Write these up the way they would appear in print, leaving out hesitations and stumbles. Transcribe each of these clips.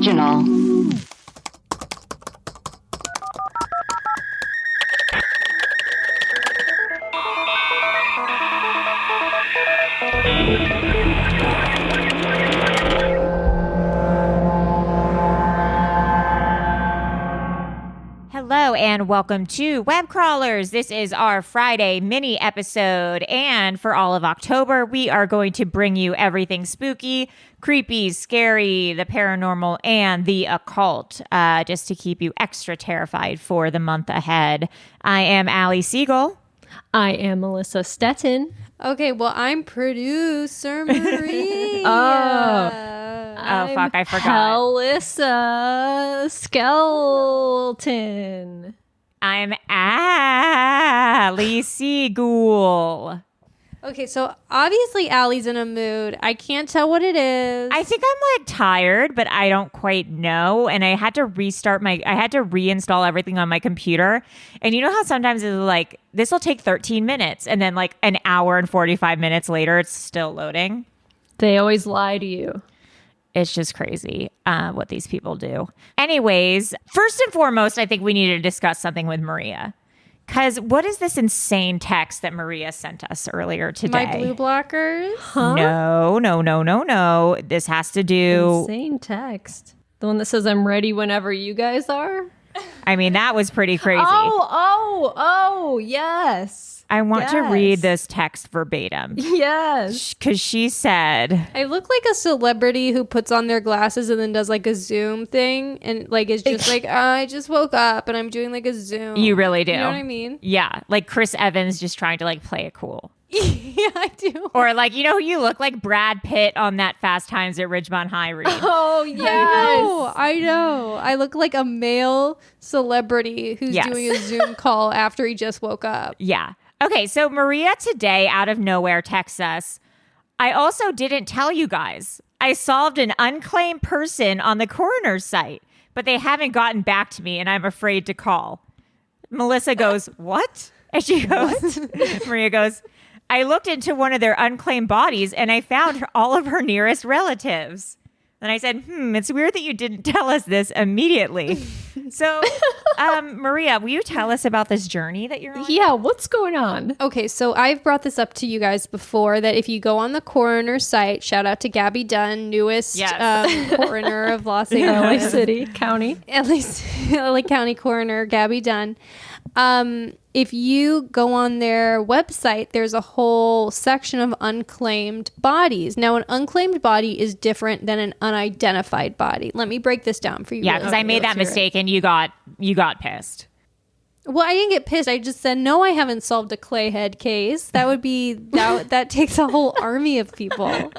original. Hello and welcome to Web Crawlers. This is our Friday mini episode, and for all of October, we are going to bring you everything spooky, creepy, scary, the paranormal, and the occult, just to keep you extra terrified for the month ahead. I am Allie Siegel. I am Melissa Stettin. Okay, well, I'm producer Maria. Oh, fuck, I forgot. Alyssa Skeleton. I'm Allie Siegel. Okay, so obviously Allie's in a mood. I can't tell what it is. I think I'm like tired, but I don't quite know. And I had to reinstall everything on my computer. And you know how sometimes it's like, this will take 13 minutes. And then like an hour and 45 minutes later, it's still loading. They always lie to you. It's just crazy what these people do. Anyways, first and foremost, I think we need to discuss something with Maria. Because what is this insane text that Maria sent us earlier today? My blue blockers? Huh? No. This has to do... Insane text. The one that says, I'm ready whenever you guys are? I mean, that was pretty crazy. Oh, yes. I want to read this text verbatim. Yes. Because she said... I look like a celebrity who puts on their glasses and then does like a Zoom thing. And like is just like, I just woke up and I'm doing like a Zoom. You really do. You know what I mean? Yeah. Like Chris Evans just trying to like play it cool. Yeah, I do. Or like, you know, you look like Brad Pitt on that Fast Times at Ridgemont High read. Oh, yes. I know. I look like a male celebrity who's doing a Zoom call after he just woke up. Yeah. Okay, so Maria today, out of nowhere, texts us, I also didn't tell you guys. I solved an unclaimed person on the coroner's site, but they haven't gotten back to me, and I'm afraid to call. Melissa goes, what? And she goes, Maria goes, I looked into one of their unclaimed bodies, and I found all of her nearest relatives. And I said, it's weird that you didn't tell us this immediately. So, Maria, will you tell us about this journey that you're on? Yeah, what's going on? Okay, so I've brought this up to you guys before that if you go on the coroner site, shout out to Gabby Dunn, newest coroner of Los Angeles. LA City County. LA County coroner, Gabby Dunn. If you go on their website, there's a whole section of unclaimed bodies. Now, an unclaimed body is different than an unidentified body. Let me break this down for you. Yeah, because I made that mistake and you got pissed. Well, I didn't get pissed. I just said, no, I haven't solved a Clayhead case. That would be, that takes a whole army of people.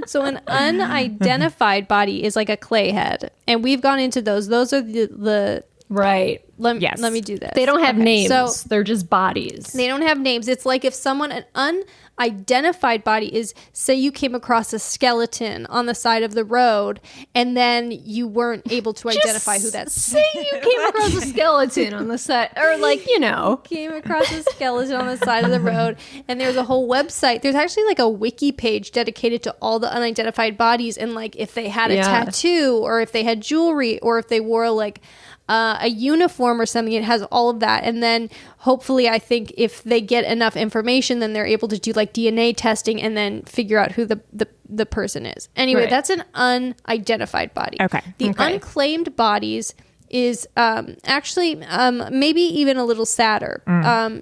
So an unidentified body is like a Clayhead. And we've gone into those. Those are the right. Let me do this. They don't have names. So they're just bodies. They don't have names. It's like if an unidentified body is, say you came across a skeleton on the side of the road and then you weren't able to identify who that's. Say you came across a skeleton on the side, or like, you know. Came across a skeleton on the side of the road and there's a whole website. There's actually like a wiki page dedicated to all the unidentified bodies and like if they had a tattoo or if they had jewelry or if they wore like a uniform or something. It has all of that. And then hopefully I think if they get enough information, then they're able to do like DNA testing and then figure out who the person is. Anyway, that's an unidentified body. Okay. The unclaimed bodies is actually maybe even a little sadder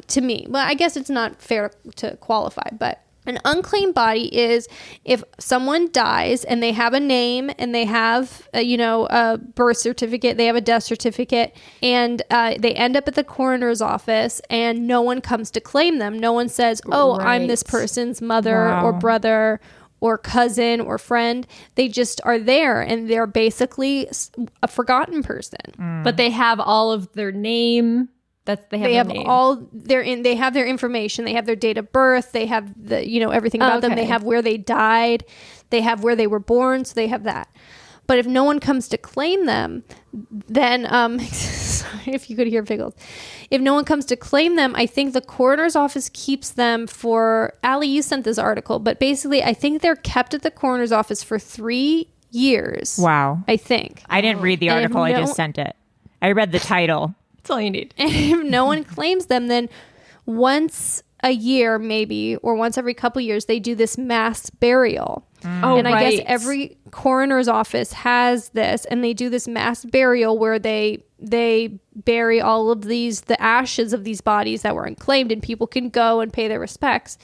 to me. Well, I guess it's not fair to qualify, but an unclaimed body is if someone dies and they have a name and they have, a birth certificate, they have a death certificate, and they end up at the coroner's office and no one comes to claim them. No one says, I'm this person's mother or brother or cousin or friend. They just are there and they're basically a forgotten person. But they have all of their name. They have their information. They have their date of birth. They have everything about them. They have where they died. They have where they were born. So they have that. But if no one comes to claim them, then sorry if you could hear Pickles. If no one comes to claim them, I think the coroner's office keeps them for, Allie, you sent this article, but basically I think they're kept at the coroner's office for 3 years. Wow. I think. I didn't read the article. I just sent it. I read the title. That's all you need. And if no one claims them, then once a year maybe, or once every couple years, they do this mass burial. And I guess every coroner's office has this, and they do this mass burial where they bury all of the ashes of these bodies that were unclaimed, and people can go and pay their respects.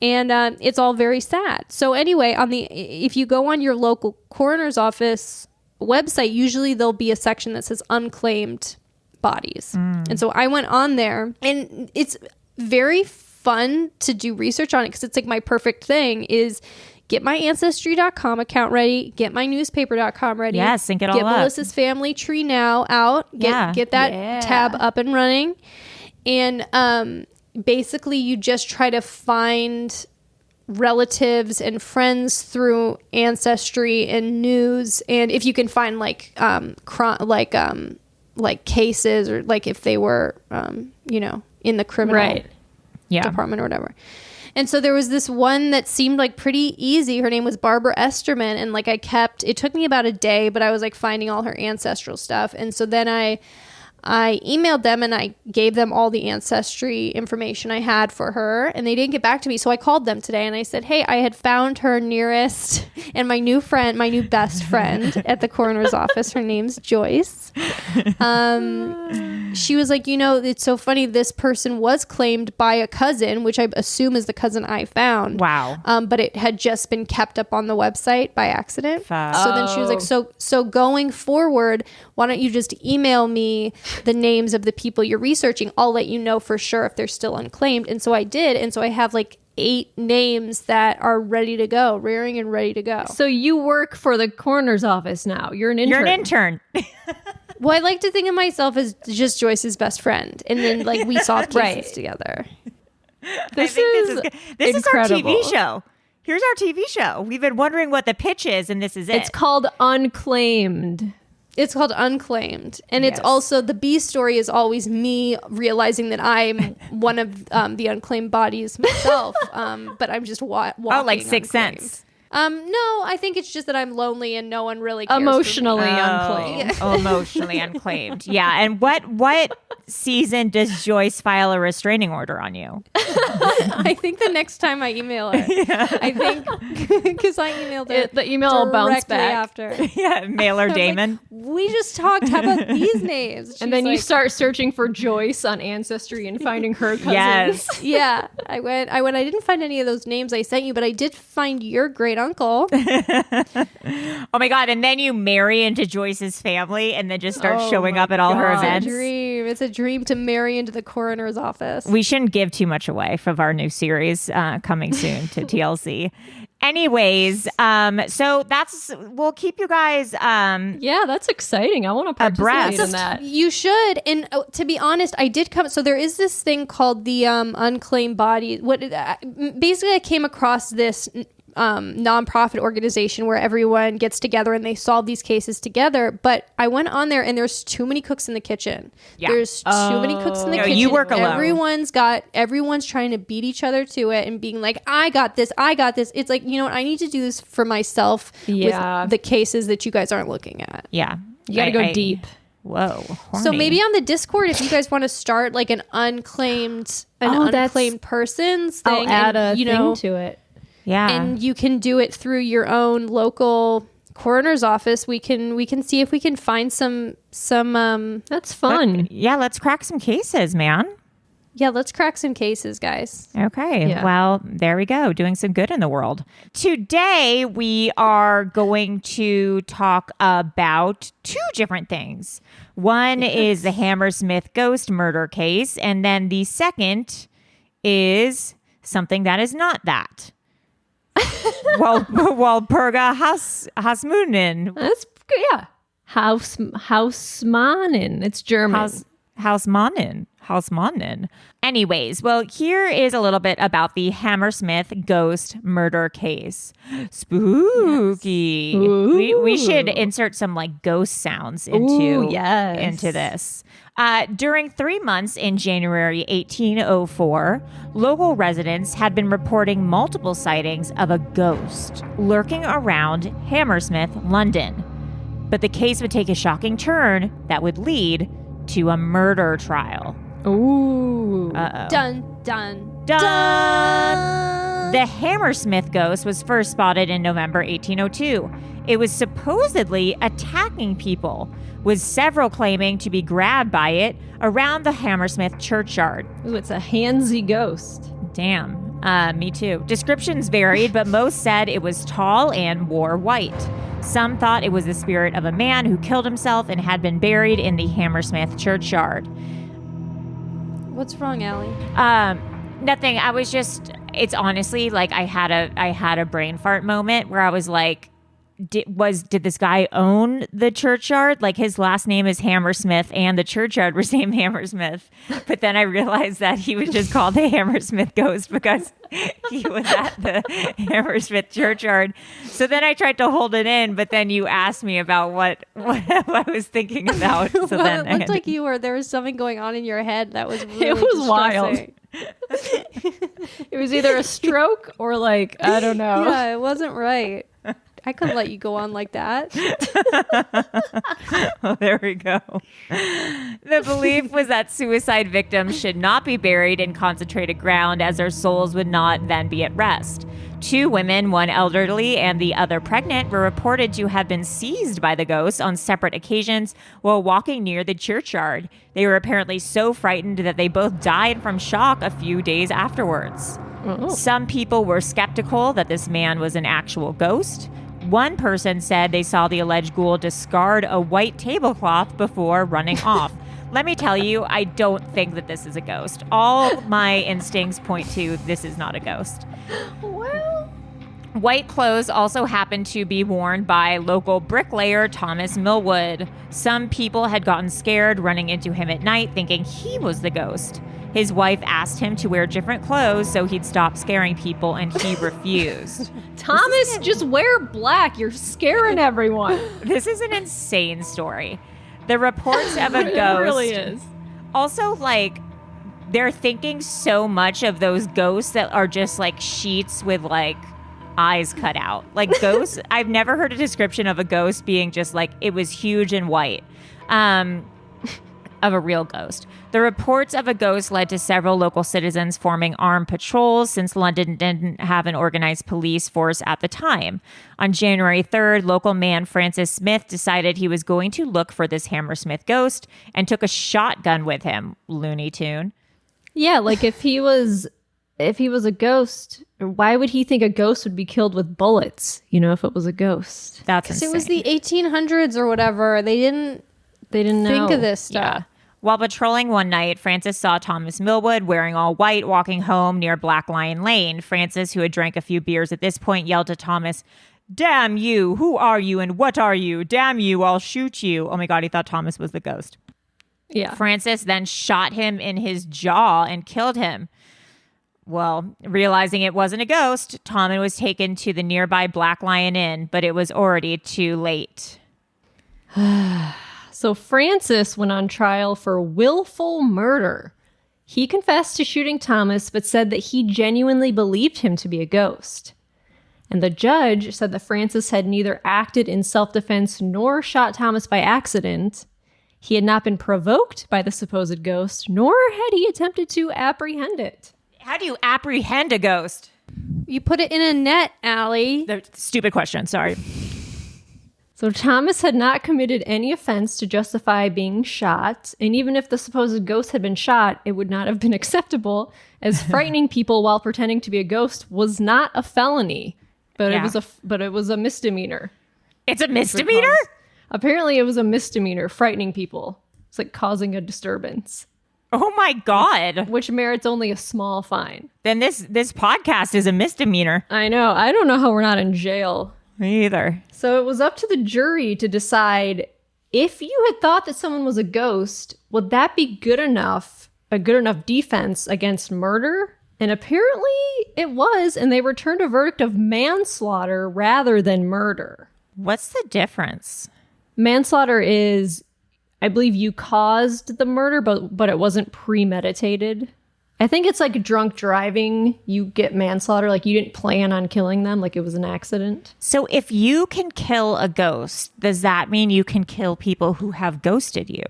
And it's all very sad. So anyway, if you go on your local coroner's office website, usually there'll be a section that says unclaimed bodies. And so I went on there, and it's very fun to do research on it, because it's like my perfect thing is get my ancestry.com account ready, get my newspaper.com ready. Yeah, sync it all up. Get Melissa's family tree now out. Get that tab up and running. And basically you just try to find relatives and friends through ancestry and news, and if you can find like cases, or like if they were in the criminal department or whatever. And so there was this one that seemed like pretty easy. Her name was Barbara Esterman. And like it took me about a day, but I was like finding all her ancestral stuff. And so then I emailed them, and I gave them all the ancestry information I had for her, and they didn't get back to me. So I called them today, and I said, hey, I had found her nearest, and my new best friend at the coroner's office. Her name's Joyce. She was like, it's so funny. This person was claimed by a cousin, which I assume is the cousin I found. Wow. But it had just been kept up on the website by accident. So then she was like, so going forward, why don't you just email me the names of the people you're researching? I'll let you know for sure if they're still unclaimed. And so I did. And so I have like 8 names that are ready to go, rearing and ready to go. So you work for the coroner's office now. You're an intern. You're an intern. Well, I like to think of myself as just Joyce's best friend. And then like we solve cases together. This is our TV show. Here's our TV show. We've been wondering what the pitch is, and this is it. It's called Unclaimed. It's called Unclaimed. And it's also, the B story is always me realizing that I'm one of the unclaimed bodies myself. But I'm just walking. Oh, like Sixth Sense. No, I think it's just that I'm lonely and no one really cares. Emotionally unclaimed. Emotionally unclaimed. Yeah. And what season does Joyce file a restraining order on you? I think the next time I email her. Yeah. I think because I emailed her. The email will bounce back after. Yeah, Mailer Damon. Like, we just talked. How about these names? And then you start searching for Joyce on Ancestry and finding her cousin. Yes. Yeah. I went. I didn't find any of those names I sent you, but I did find your great uncle. Oh my God. And then you marry into Joyce's family and then just start showing up at all her events. It's a dream to marry into the coroner's office. We shouldn't give too much away from our new series coming soon to TLC. Anyways, so we'll keep you guys that's exciting. I want to participate in that. You should. And to be honest, I did come. So there is this thing called the unclaimed body. Basically, I came across this nonprofit organization where everyone gets together and they solve these cases together. But I went on there, and there's too many cooks in the kitchen. Yeah. There's too many cooks in the kitchen. You work alone. Everyone's trying to beat each other to it and being like, I got this. It's like, you know what? I need to do this for myself with the cases that you guys aren't looking at. Yeah. You got to go deep. Whoa. Horny. So maybe on the Discord, if you guys want to start like an unclaimed persons thing, I'll add a thing to it. Yeah. And you can do it through your own local coroner's office. We can see if we can find some that's fun. Let's crack some cases, man. Yeah, let's crack some cases, guys. Okay. Yeah. Well, there we go. Doing some good in the world. Today, we are going to talk about 2 different things. One is the Hammersmith Ghost murder case, and then the second is something that is not that. Walpurga Hausmannin. That's Hausmannin. It's German. Hausmannin. Hausmannin. Anyways, well, here is a little bit about the Hammersmith Ghost murder case. Spooky. Yes. We should insert some like ghost sounds into this. During 3 months in January 1804, local residents had been reporting multiple sightings of a ghost lurking around Hammersmith, London. But the case would take a shocking turn that would lead to a murder trial. Ooh. Uh-oh. Dun, dun, dun. The Hammersmith ghost was first spotted in November 1802. It was supposedly attacking people, with several claiming to be grabbed by it around the Hammersmith churchyard. Ooh, it's a handsy ghost. Damn. Me too. Descriptions varied, but most said it was tall and wore white. Some thought it was the spirit of a man who killed himself and had been buried in the Hammersmith churchyard. What's wrong, Allie? Nothing. I was just, it's honestly like I had a brain fart moment where I was like, did this guy own the churchyard? Like his last name is Hammersmith and the churchyard was named Hammersmith. But then I realized that he was just called the Hammersmith Ghost because he was at the Hammersmith churchyard. So then I tried to hold it in, but then you asked me about what I was thinking about. So well, then it looked like there was something going on in your head that was really it was wild. It was either a stroke or like, I don't know. Yeah, it wasn't right. I couldn't let you go on like that. Well, there we go. The belief was that suicide victims should not be buried in concentrated ground as their souls would not then be at rest. 2 women, one elderly and the other pregnant, were reported to have been seized by the ghost on separate occasions while walking near the churchyard. They were apparently so frightened that they both died from shock a few days afterwards. Oh. Some people were skeptical that this man was an actual ghost. One person said they saw the alleged ghoul discard a white tablecloth before running off. Let me tell you, I don't think that this is a ghost. All my instincts point to this is not a ghost. Well, white clothes also happened to be worn by local bricklayer Thomas Millwood. Some people had gotten scared running into him at night thinking he was the ghost. His wife asked him to wear different clothes so he'd stop scaring people, and he refused. Thomas, just wear black. You're scaring everyone. This is an insane story. The reports of a ghost. It really is. Also, like, they're thinking so much of those ghosts that are just like sheets with like eyes cut out. Like ghosts, I've never heard a description of a ghost being just like it was huge and white. Of a real ghost. The reports of a ghost led to several local citizens forming armed patrols since London didn't have an organized police force at the time. On January 3rd, local man Francis Smith decided he was going to look for this Hammersmith ghost and took a shotgun with him. Looney Tune. Yeah, like if he was a ghost, why would he think a ghost would be killed with bullets? You know, if it was a ghost. That's insane. It was the 1800s or whatever. They didn't know. Think of this stuff. Yeah. While patrolling one night, Francis saw Thomas Millwood wearing all white walking home near Black Lion Lane. Francis, who had drank a few beers at this point, yelled to Thomas, "Damn you! Who are you and what are you? Damn you! I'll shoot you!" Oh my God, he thought Thomas was the ghost. Yeah. Francis then shot him in his jaw and killed him. Well, realizing it wasn't a ghost, Thomas was taken to the nearby Black Lion Inn, but it was already too late. So Francis went on trial for willful murder. He confessed to shooting Thomas, but said that he genuinely believed him to be a ghost. And the judge said that Francis had neither acted in self-defense nor shot Thomas by accident. He had not been provoked by the supposed ghost, nor had he attempted to apprehend it. How do you apprehend a ghost? You put it in a net, Allie. Stupid question, sorry. So Thomas had not committed any offense to justify being shot, and even if the supposed ghost had been shot, it would not have been acceptable, as frightening people while pretending to be a ghost was not a felony, but it was a misdemeanor. It's a misdemeanor? Apparently, it was a misdemeanor, frightening people. It's like causing a disturbance. Oh my God. Which merits only a small fine. Then this podcast is a misdemeanor. I know. I don't know how we're not in jail. Me either. So it was up to the jury to decide if you had thought that someone was a ghost, would that be good enough a good enough defense against murder. And apparently it was, and they returned a verdict of manslaughter rather than murder. What's the difference? Manslaughter is, I believe you caused the murder, but it wasn't premeditated. I think it's like drunk driving. You get manslaughter, like you didn't plan on killing them, like it was an accident. So if you can kill a ghost, does that mean you can kill people who have ghosted you?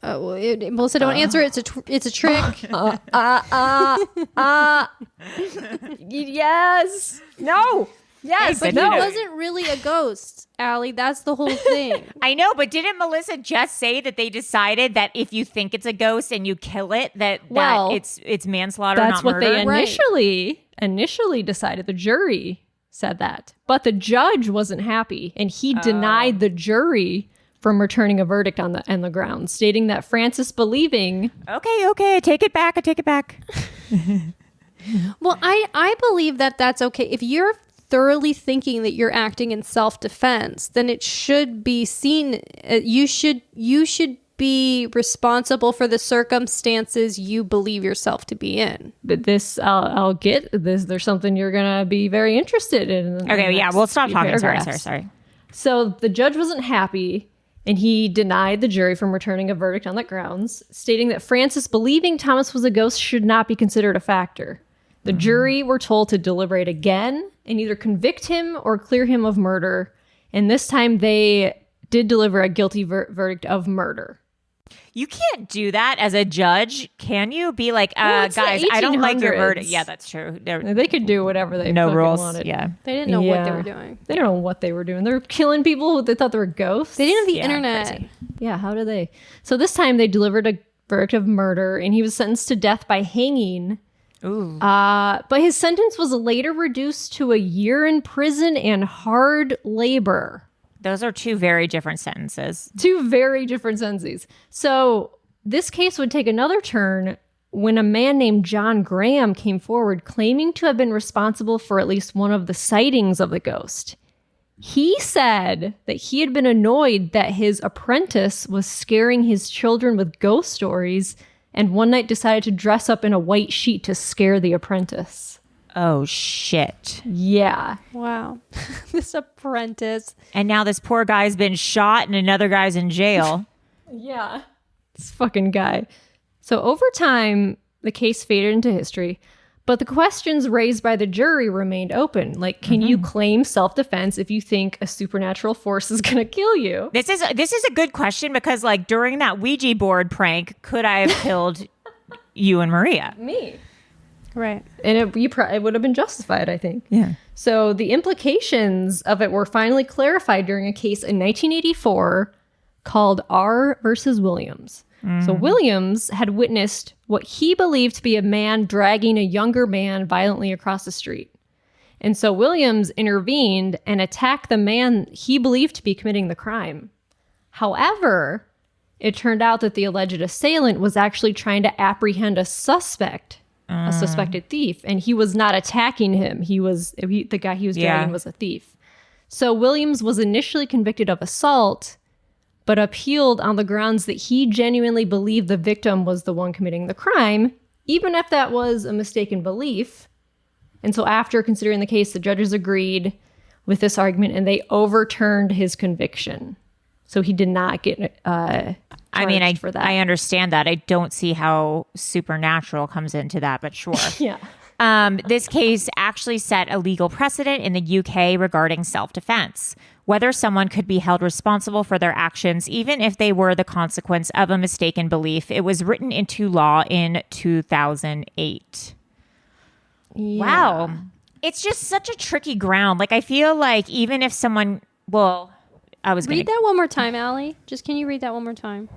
Melissa, don't answer it. It's a trick. Yes. No. Yes. But no. He wasn't really a ghost, Allie. That's the whole thing. I know, but didn't Melissa just say that they decided that if you think it's a ghost and you kill it, that it's manslaughter, that's not murder? That's what they initially decided. The jury said that. But the judge wasn't happy, and he denied the jury from returning a verdict on the grounds, stating that Francis believing... Okay, I take it back. Well, I believe that that's okay. If you're thoroughly thinking that you're acting in self-defense, then it should be seen. You should be responsible for the circumstances you believe yourself to be in. But this, I'll get this. There's something you're gonna be very interested in. Okay, yeah, we'll stop talking. Sorry. So the judge wasn't happy, and he denied the jury from returning a verdict on that grounds, stating that Francis believing Thomas was a ghost should not be considered a factor. The jury were told to deliberate again and either convict him or clear him of murder. And this time they did deliver a guilty verdict of murder. You can't do that as a judge, can you? Be like, guys, I don't like your verdict. Yeah, that's true. They could do whatever they wanted. Yeah, they didn't know what they were doing. They don't know what they were doing. They were killing people who they thought they were ghosts. They didn't have the internet. Crazy. Yeah, how do they? So this time they delivered a verdict of murder, and he was sentenced to death by hanging. Ooh. But his sentence was later reduced to a year in prison and hard labor. Those are two very different sentences. So this case would take another turn when a man named John Graham came forward claiming to have been responsible for at least one of the sightings of the ghost. He said that he had been annoyed that his apprentice was scaring his children with ghost stories, and one night decided to dress up in a white sheet to scare the apprentice. Oh, shit. Yeah. Wow. This apprentice. And now this poor guy's been shot and another guy's in jail. Yeah. This fucking guy. So over time, the case faded into history, but the questions raised by the jury remained open. Like, can you claim self-defense if you think a supernatural force is going to kill you? This is a good question because, like, during that Ouija board prank, could I have killed you and Maria? Me. Right. And it would have been justified, I think. Yeah. So the implications of it were finally clarified during a case in 1984 called R versus Williams. So Williams had witnessed what he believed to be a man dragging a younger man violently across the street. And so Williams intervened and attacked the man he believed to be committing the crime. However, it turned out that the alleged assailant was actually trying to apprehend a suspected thief, and he was not attacking him. The guy he was dragging was a thief. So Williams was initially convicted of assault, but appealed on the grounds that he genuinely believed the victim was the one committing the crime, even if that was a mistaken belief. And so after considering the case, the judges agreed with this argument and they overturned his conviction. So he did not get charged for that. I understand that. I don't see how supernatural comes into that, but sure. Yeah. This case actually set a legal precedent in the UK regarding self-defense. Whether someone could be held responsible for their actions, even if they were the consequence of a mistaken belief. It was written into law in 2008. Yeah. Wow. It's just such a tricky ground. Like, I feel like even if someone, read that one more time, Allie. Can you read that one more time?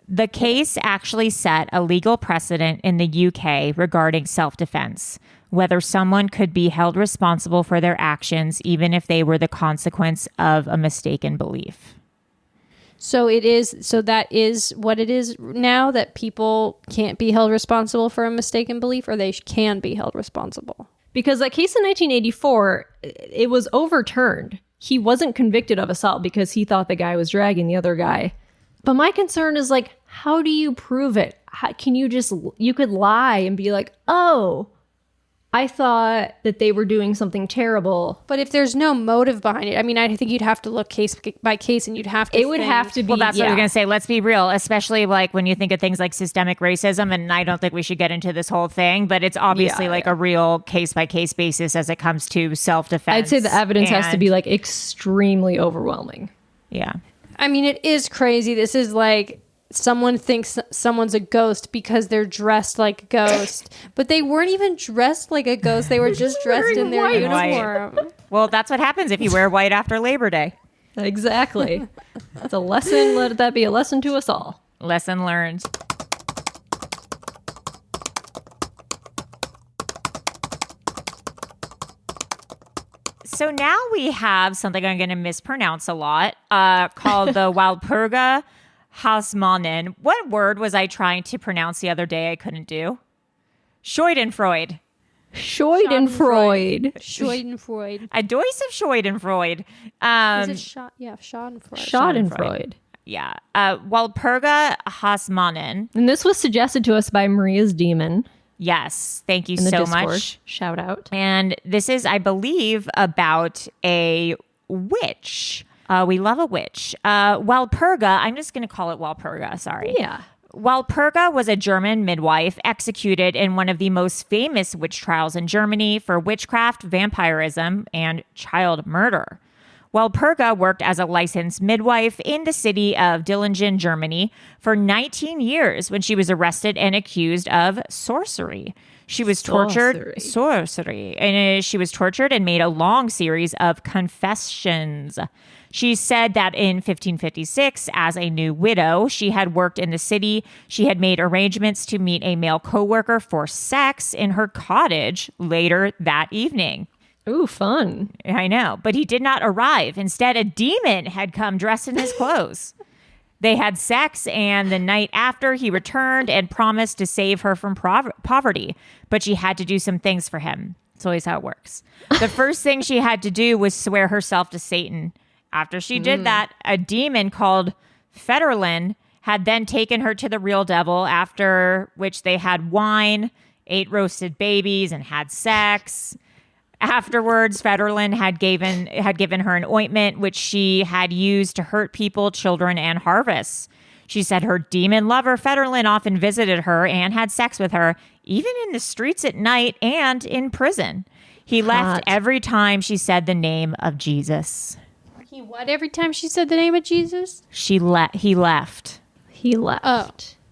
The case actually set a legal precedent in the UK regarding self-defense. Whether someone could be held responsible for their actions, even if they were the consequence of a mistaken belief. So that is what it is now, that people can't be held responsible for a mistaken belief, or they can be held responsible? Because that case in 1984, it was overturned. He wasn't convicted of assault because he thought the guy was dragging the other guy. But my concern is, like, how do you prove it? You could lie and be like, oh, I thought that they were doing something terrible. But if there's no motive behind it, I mean, I think you'd have to look case by case, and you'd have to. It would have to be. Well, that's what I was going to say. Let's be real, especially like when you think of things like systemic racism. And I don't think we should get into this whole thing, but it's obviously a real case by case basis as it comes to self-defense. I'd say the evidence has to be like extremely overwhelming. Yeah. I mean, it is crazy. This is like someone thinks someone's a ghost because they're dressed like a ghost, but they weren't even dressed like a ghost. They were just dressed in their uniform. Well, that's what happens if you wear white after Labor Day. Exactly. That's a lesson. Let that be a lesson to us all. Lesson learned. So now we have something I'm going to mispronounce a lot called the Walpurga Hausmannin. What word was I trying to pronounce the other day I couldn't do? Schadenfreude. Schadenfreude. Schadenfreude. A dose of Schadenfreude. Is it Schadenfreude? Schadenfreude. Yeah. Walpurga Hausmannin. And this was suggested to us by Maria's Demon. Yes. Thank you in the so Discord. much. Shout out. And this is, I believe, about a witch. We love a witch. Walpurga, I'm just going to call it Walpurga, sorry. Yeah. Walpurga was a German midwife executed in one of the most famous witch trials in Germany for witchcraft, vampirism, and child murder. Walpurga worked as a licensed midwife in the city of Dillingen, Germany, for 19 years when she was arrested and accused of sorcery. She was tortured. Sorcery. And she was tortured and made a long series of confessions. She said that in 1556, as a new widow, she had worked in the city. She had made arrangements to meet a male coworker for sex in her cottage later that evening. Ooh, fun. I know, but he did not arrive. Instead, a demon had come dressed in his clothes. They had sex, and the night after, he returned and promised to save her from poverty. But she had to do some things for him. It's always how it works. The first thing she had to do was swear herself to Satan. After she did that, a demon called Federlin had then taken her to the real devil, after which they had wine, ate roasted babies, and had sex. Afterwards, Federlin had given her an ointment which she had used to hurt people, children, and harvests. She said her demon lover, Federlin, often visited her and had sex with her, even in the streets at night and in prison. He left every time she said the name of Jesus. He what every time she said the name of Jesus? He left. He left. Oh.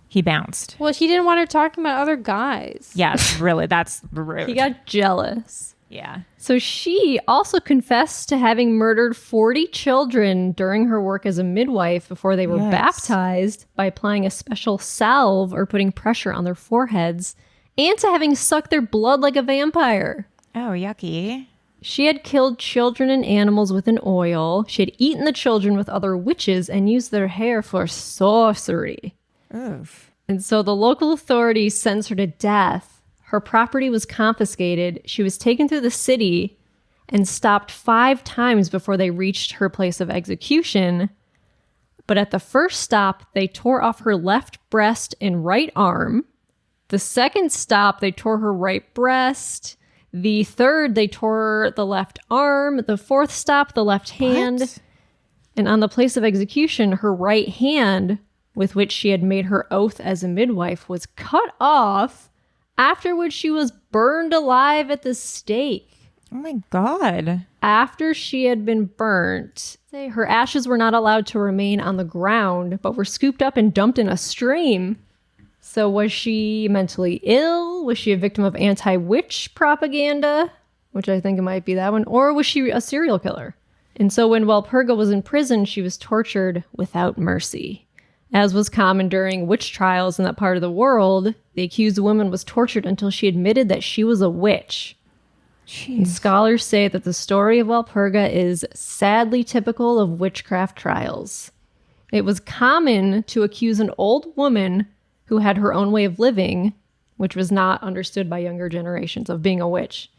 He bounced. Well, he didn't want her talking about other guys. Yes, really. That's rude. He got jealous. Yeah. So she also confessed to having murdered 40 children during her work as a midwife before they were baptized by applying a special salve or putting pressure on their foreheads, and to having sucked their blood like a vampire. Oh, yucky. She had killed children and animals with an oil. She had eaten the children with other witches and used their hair for sorcery. Oof. And so the local authorities sentenced her to death. Her property was confiscated. She was taken through the city and stopped 5 times before they reached her place of execution. But at the first stop, they tore off her left breast and right arm. The second stop, they tore her right breast. The third, they tore the left arm. The fourth stop, the left hand. What? And on the place of execution, her right hand, with which she had made her oath as a midwife, was cut off, after which she was burned alive at the stake. Oh my God. After she had been burnt, her ashes were not allowed to remain on the ground, but were scooped up and dumped in a stream. So was she mentally ill? Was she a victim of anti-witch propaganda? Which I think it might be that one. Or was she a serial killer? And so when Walpurga was in prison, she was tortured without mercy. As was common during witch trials in that part of the world, the accused woman was tortured until she admitted that she was a witch. And scholars say that the story of Walpurga is sadly typical of witchcraft trials. It was common to accuse an old woman who had her own way of living, which was not understood by younger generations, of being a witch.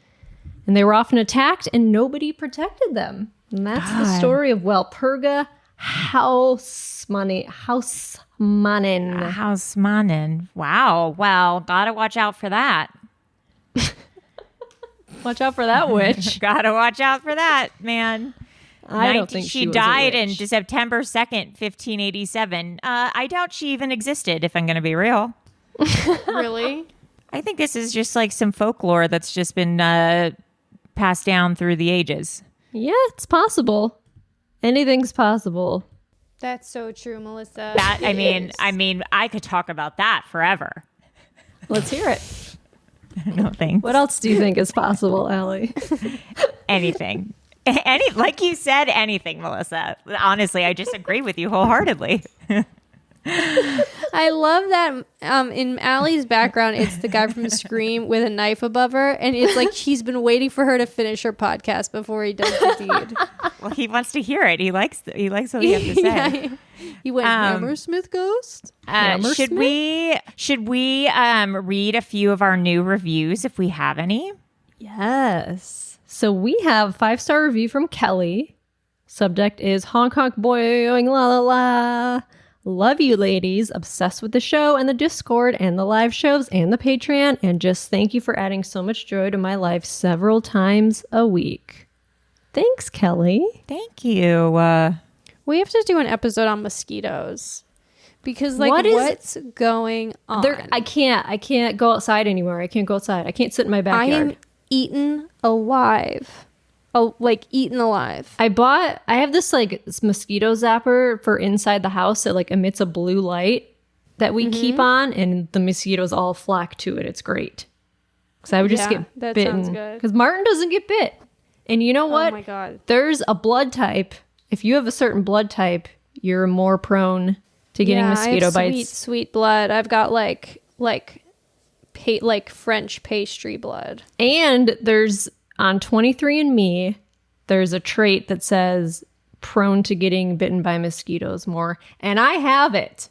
And they were often attacked and nobody protected them. And that's the story of Walpurga Hausmannin. Hausmannin. Wow. Well, gotta watch out for that. Watch out for that witch. Gotta watch out for that, man. I don't think she died in September 2nd, 1587. I doubt she even existed, if I'm going to be real. Really? I think this is just like some folklore that's just been passed down through the ages. Yeah, it's possible. Anything's possible. That's so true, Melissa. I mean, I could talk about that forever. Let's hear it. No thanks. What else do you think is possible, Allie? Anything. Like you said, anything, Melissa. Honestly, I just agree with you wholeheartedly. I love that in Allie's background, it's the guy from Scream with a knife above her, and it's like he's been waiting for her to finish her podcast before he does the deed. Well, he wants to hear it. He likes what you have to say. Yeah. He went Hammersmith Ghost. Should we read a few of our new reviews if we have any? Yes. So we have 5-star review from Kelly. Subject is honk honk boing la la la. Love you ladies. Obsessed with the show and the Discord and the live shows and the Patreon. And just thank you for adding so much joy to my life several times a week. Thanks, Kelly. Thank you. We have to do an episode on mosquitoes. Because what's going on? I can't go outside anymore. I can't go outside. I can't sit in my backyard. I am eaten alive. Oh, like eaten alive. I have this this mosquito zapper for inside the house that like emits a blue light that we keep on, and the mosquitoes all flock to it. It's great. Because I would just get bitten. Because Martin doesn't get bit. And you know what? Oh my God. There's a blood type. If you have a certain blood type, you're more prone to getting mosquito bites. Sweet blood. I've got like French pastry blood. And there's on 23andMe, there's a trait that says prone to getting bitten by mosquitoes more, and I have it.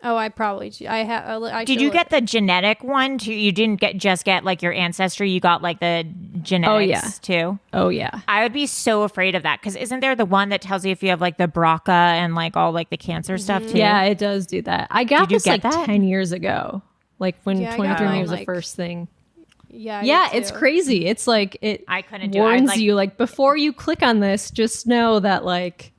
Oh, I probably do. I have. Did you get the genetic one too? You didn't just get like your ancestry. You got like the genetics too. Oh yeah. I would be so afraid of that because isn't there the one that tells you if you have like the BRCA and like all like the cancer stuff too? Yeah, it does do that. I got this like 10 years ago, like when 23andMe was the first thing. Yeah, it's crazy. It's like I couldn't warns you like before you click on this, just know that like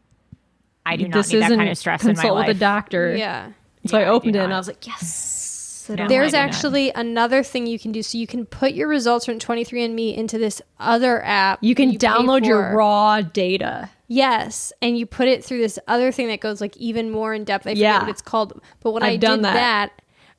I do not need that kind of stress in my life. Consult with a doctor. Yeah. So I opened it and I was like, yes. There's actually another thing you can do. So you can put your results from 23andMe into this other app. You can download your raw data. Yes. And you put it through this other thing that goes like even more in depth. I forget what it's called. But when I did that,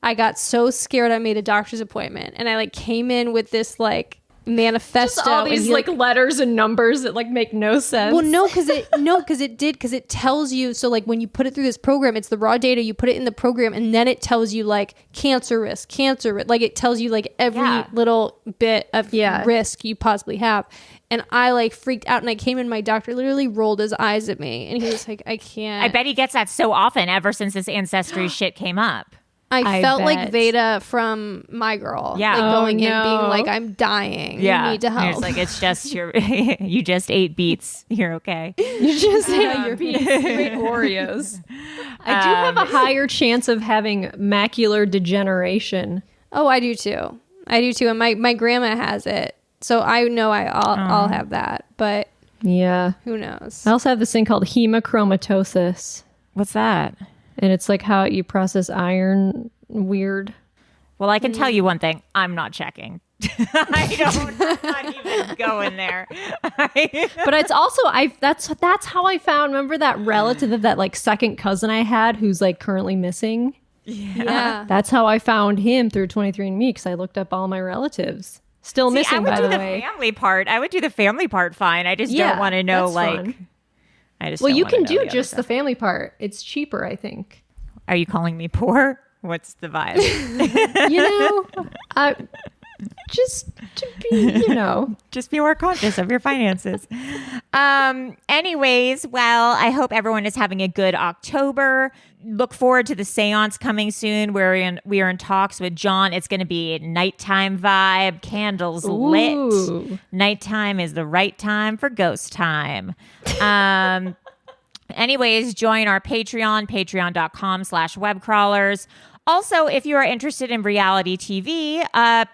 I got so scared I made a doctor's appointment. And I like came in with this like manifesto. Just all these like letters and numbers that like make no sense. Well, because it tells you. So like when you put it through this program, it's the raw data. You put it in the program, and then it tells you like cancer risk. Like it tells you like every little bit of risk you possibly have. And I like freaked out, and I came in. My doctor literally rolled his eyes at me, and he was like, "I can't." I bet he gets that so often ever since this ancestry shit came up. I felt like Veda from My Girl. Yeah. Like going in being like, I'm dying. Yeah. You need to help. It's like, it's just you just ate beets. You're okay. You just ate your beets. You ate Oreos. I do have a higher chance of having macular degeneration. Oh, I do too. And my grandma has it. So I know I'll have that. But yeah, who knows? I also have this thing called hemochromatosis. What's that? And it's like how you process iron weird. Well, I can tell you one thing. I'm not checking. I'm not even going there. But it's also, that's how I found, remember that relative of that like second cousin I had who's like currently missing? Yeah. That's how I found him through 23andMe because I looked up all my relatives. Still missing, by the way. I would do the family part fine. I just don't want to know like... Fun. You can do just the family part. It's cheaper, I think. Are you calling me poor? What's the vibe? Just to be, just be more conscious of your finances. Anyways, well, I hope everyone is having a good October. Look forward to the seance coming soon. We are in talks with John. It's going to be a nighttime vibe, candles lit. Nighttime is the right time for ghost time. Anyways, join our Patreon, patreon.com/webcrawlers. Also, if you are interested in reality TV,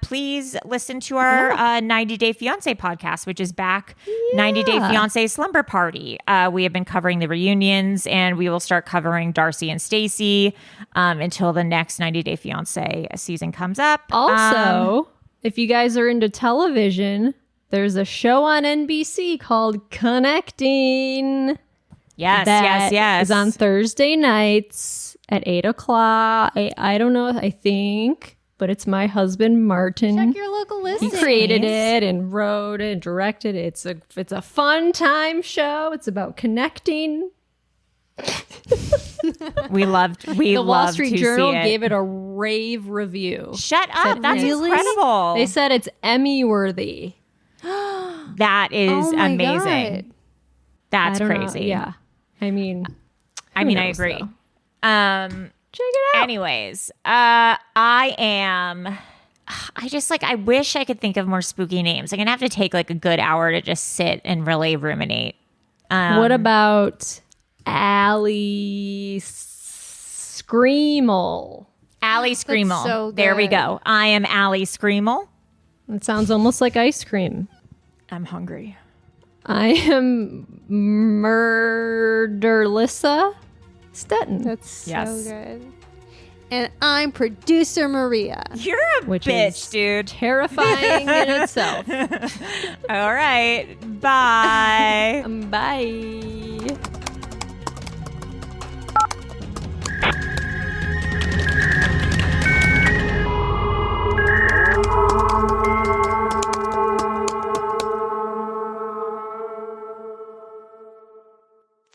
please listen to our 90 Day Fiancé podcast, which is back. 90 Day Fiancé Slumber Party. We have been covering the reunions, and we will start covering Darcy and Stacey until the next 90 Day Fiancé season comes up. Also, if you guys are into television, there's a show on NBC called Connecting. Yes. It's on Thursday nights at 8 o'clock. I don't know, I think, but it's my husband, Martin. Check your local listings. He created it and wrote it and directed it. It's a fun time show. It's about connecting. We the Wall Street Journal gave it a rave review. Shut up. That's incredible. They said it's Emmy worthy. That is amazing. God. That's crazy. Yeah. I mean, I agree. Though. Check it out. Anyways, I wish I could think of more spooky names. I'm going to have to take like a good hour to just sit and really ruminate. What about Allie Screamel? Allie Screamel. So there we go. I am Allie Screamel. It sounds almost like ice cream. I'm hungry. I am Murderlissa Stetton. That's so good. And I'm producer Maria. You're a bitch, dude. Terrifying in itself. All right. Bye. Bye.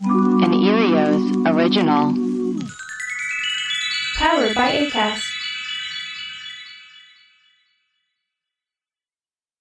An Erios original. Powered by Acast.